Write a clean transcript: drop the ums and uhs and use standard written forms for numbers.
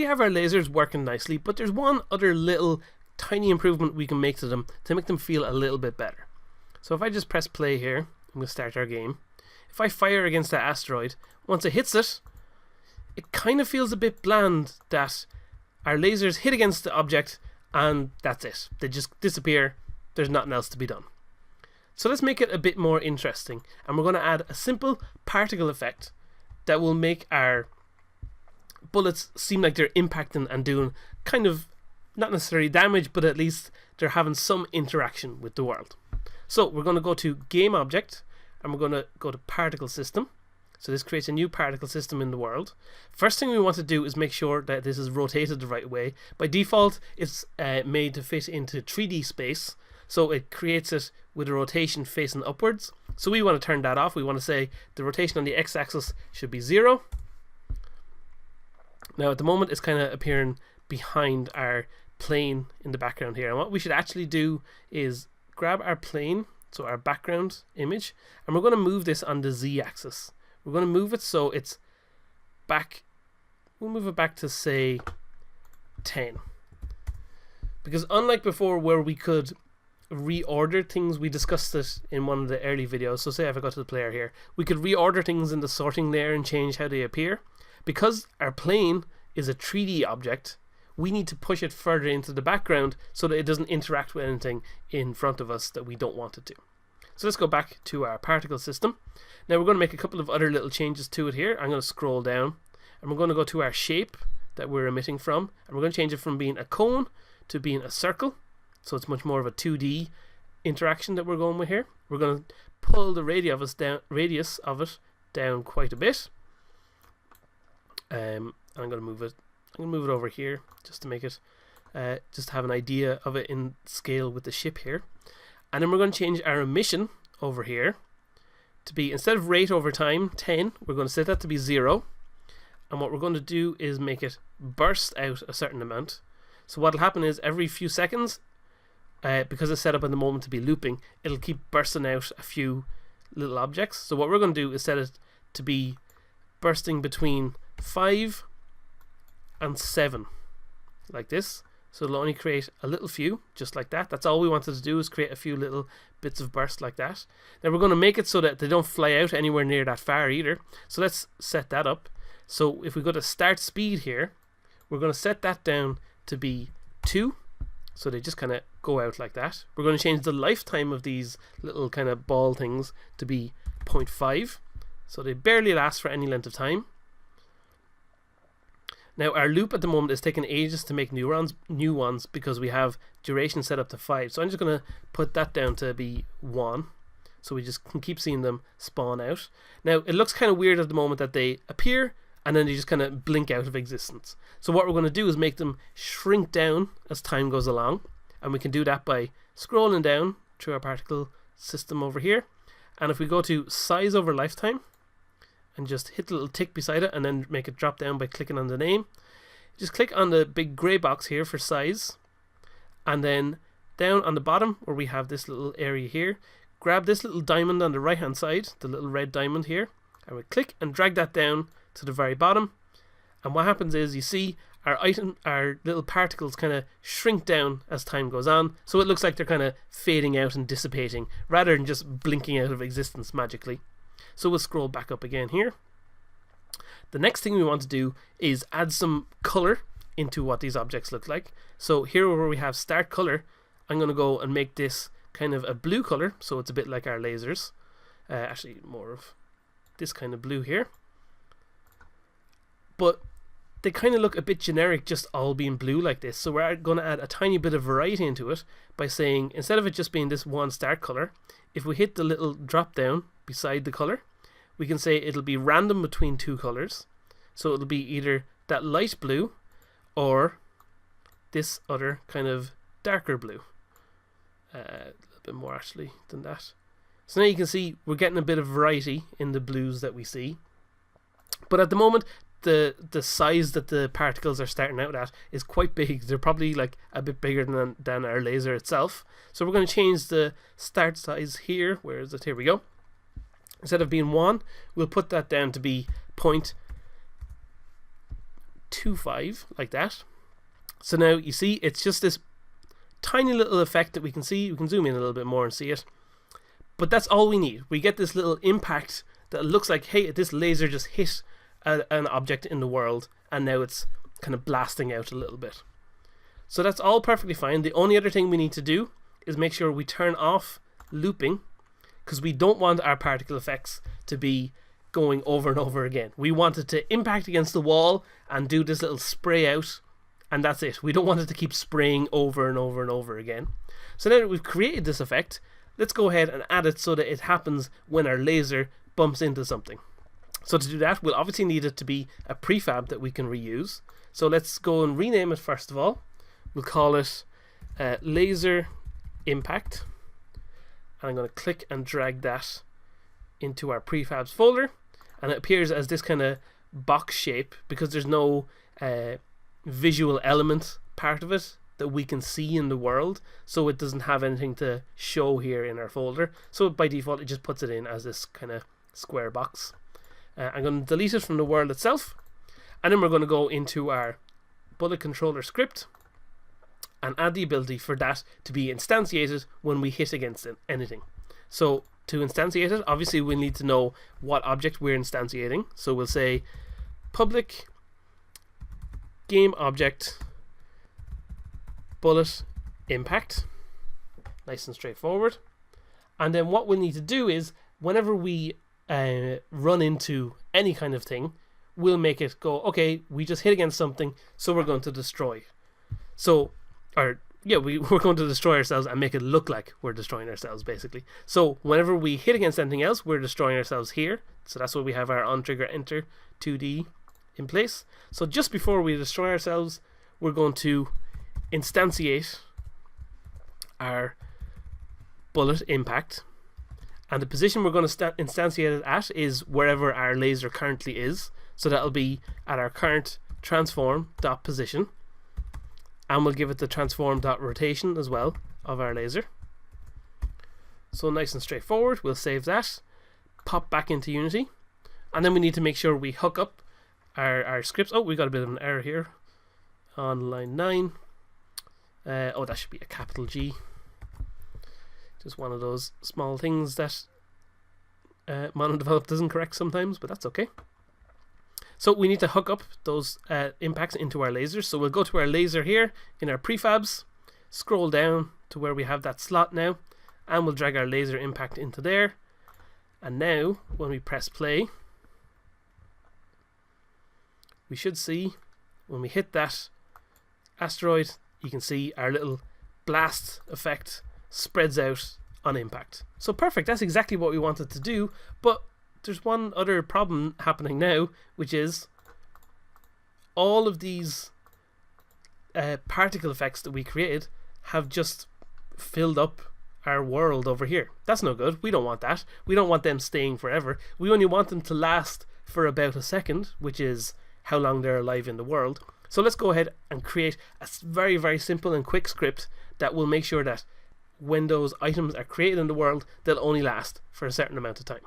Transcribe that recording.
have our lasers working nicely, but there's one other little tiny improvement we can make to them to make them feel a little bit better. So if I just press play here, I'm going to start our game. If I fire against that asteroid, once it hits it, it kind of feels a bit bland that our lasers hit against the object and that's it. They just disappear. There's nothing else to be done. So let's make it a bit more interesting, and we're going to add a simple particle effect that will make our bullets seem like they're impacting and doing kind of not necessarily damage, but at least they're having some interaction with the world. So we're going to go to game object, and we're going to go to particle system. So this creates a new particle system in the world. First thing we want to do is make sure that this is rotated the right way. By default, it's made to fit into 3D space, so it creates it with a rotation facing upwards. So we want to turn that off. We want to say the rotation on the x-axis should be 0. Now at the moment it's kind of appearing behind our plane in the background here, and what we should actually do is grab our plane, so our background image, and we're going to move this on the z-axis. We're going to move it so it's back. We'll move it back to say 10, because unlike before where we could reorder things, we discussed it in one of the early videos. So say if I go to the player here, we could reorder things in the sorting layer and change how they appear. Because our plane is a 3D object, we need to push it further into the background so that it doesn't interact with anything in front of us that we don't want it to. So let's go back to our particle system. Now we're going to make a couple of other little changes to it here. I'm going to scroll down and we're going to go to our shape that we're emitting from, and we're going to change it from being a cone to being a circle. So it's much more of a 2D interaction that we're going with here. We're going to pull the radius of it down quite a bit. I'm going to move it. I'm going to move it over here just to make it, just have an idea of it in scale with the ship here. And then we're going to change our emission over here to be, instead of rate over time 10, we're going to set that to be 0. And what we're going to do is make it burst out a certain amount. So what will happen is every few seconds, because it's set up in the moment to be looping, it'll keep bursting out a few little objects. So what we're going to do is set it to be bursting between 5 and 7, like this. So it'll only create a little few, just like that. That's all we wanted to do, is create a few little bits of burst like that. Now we're going to make it so that they don't fly out anywhere near that far either. So let's set that up. So if we go to start speed here, we're going to set that down to be 2. So they just kind of go out like that. We're going to change the lifetime of these little kind of ball things to be 0.5. So they barely last for any length of time. Now our loop at the moment is taking ages to make new ones because we have duration set up to 5. So I'm just going to put that down to be 1. So we just can keep seeing them spawn out. Now it looks kind of weird at the moment that they appear and then they just kind of blink out of existence. So what we're going to do is make them shrink down as time goes along. And we can do that by scrolling down through our particle system over here. And if we go to size over lifetime, and just hit the little tick beside it and then make it drop down by clicking on the name. Just click on the big grey box here for size, and then down on the bottom where we have this little area here, grab this little diamond on the right hand side, the little red diamond here, and we click and drag that down to the very bottom. And what happens is you see our little particles kind of shrink down as time goes on, so it looks like they're kind of fading out and dissipating rather than just blinking out of existence magically. So we'll scroll back up again here. The next thing we want to do is add some color into what these objects look like. So here where we have start color, I'm going to go and make this kind of a blue color, so it's a bit like our lasers. Actually more of this kind of blue here. But they kind of look a bit generic just all being blue like this. So we're going to add a tiny bit of variety into it by saying, instead of it just being this one start color, if we hit the little drop down beside the color, we can say it'll be random between 2 colors. So it'll be either that light blue or this other kind of darker blue. A little bit more actually than that. So now you can see we're getting a bit of variety in the blues that we see. But at the moment, the size that the particles are starting out at is quite big. They're probably like a bit bigger than our laser itself. So we're going to change the start size here. Where is it? Here we go. Instead of being 1, we'll put that down to be 0.25. 0.25 like that. So now you see it's just this tiny little effect that we can see. We can zoom in a little bit more and see it. But that's all we need. We get this little impact that looks like, hey, this laser just hit an object in the world, and now it's kind of blasting out a little bit. So that's all perfectly fine. The only other thing we need to do is make sure we turn off looping, because we don't want our particle effects to be going over and over again. We want it to impact against the wall and do this little spray out, and that's it. We don't want it to keep spraying over and over and over again. So now that we've created this effect, let's go ahead and add it so that it happens when our laser bumps into something. So to do that, we'll obviously need it to be a prefab that we can reuse. So let's go and rename it first of all. We'll call it laser impact. And I'm going to click and drag that into our prefabs folder. And it appears as this kind of box shape because there's no visual element part of it that we can see in the world, so it doesn't have anything to show here in our folder. So by default it just puts it in as this kind of square box. I'm going to delete it from the world itself, and then we're going to go into our bullet controller script and add the ability for that to be instantiated when we hit against anything. So to instantiate it, obviously we need to know what object we're instantiating. So we'll say public game object bullet impact. Nice and straightforward. And then what we'll need to do is whenever we run into any kind of thing, we'll make it go, okay, we just hit against something, so we're going to destroy. So, we're going to destroy ourselves and make it look like we're destroying ourselves, basically. So whenever we hit against anything else, we're destroying ourselves here. So that's why we have our on trigger enter 2D in place. So just before we destroy ourselves, we're going to instantiate our bullet impact, and the position we're going to instantiate it at is wherever our laser currently is. So that'll be at our current transform.position, and we'll give it the transform.rotation as well of our laser. So nice and straightforward. We'll save that, pop back into Unity, and then we need to make sure we hook up our scripts. Oh, we got a bit of an error here on line 9. That should be a capital G. Just one of those small things that MonoDevelop doesn't correct sometimes, but that's okay. So we need to hook up those impacts into our lasers. So we'll go to our laser here in our prefabs, scroll down to where we have that slot now, and we'll drag our laser impact into there. And now when we press play, we should see when we hit that asteroid, you can see our little blast effect spreads out on impact. So perfect, that's exactly what we wanted to do, but there's one other problem happening now, which is all of these particle effects that we created have just filled up our world over here. That's no good. We don't want that. We don't want them staying forever. We only want them to last for about a second, which is how long they're alive in the world. So let's go ahead and create a very, very simple and quick script that will make sure that when those items are created in the world, they'll only last for a certain amount of time.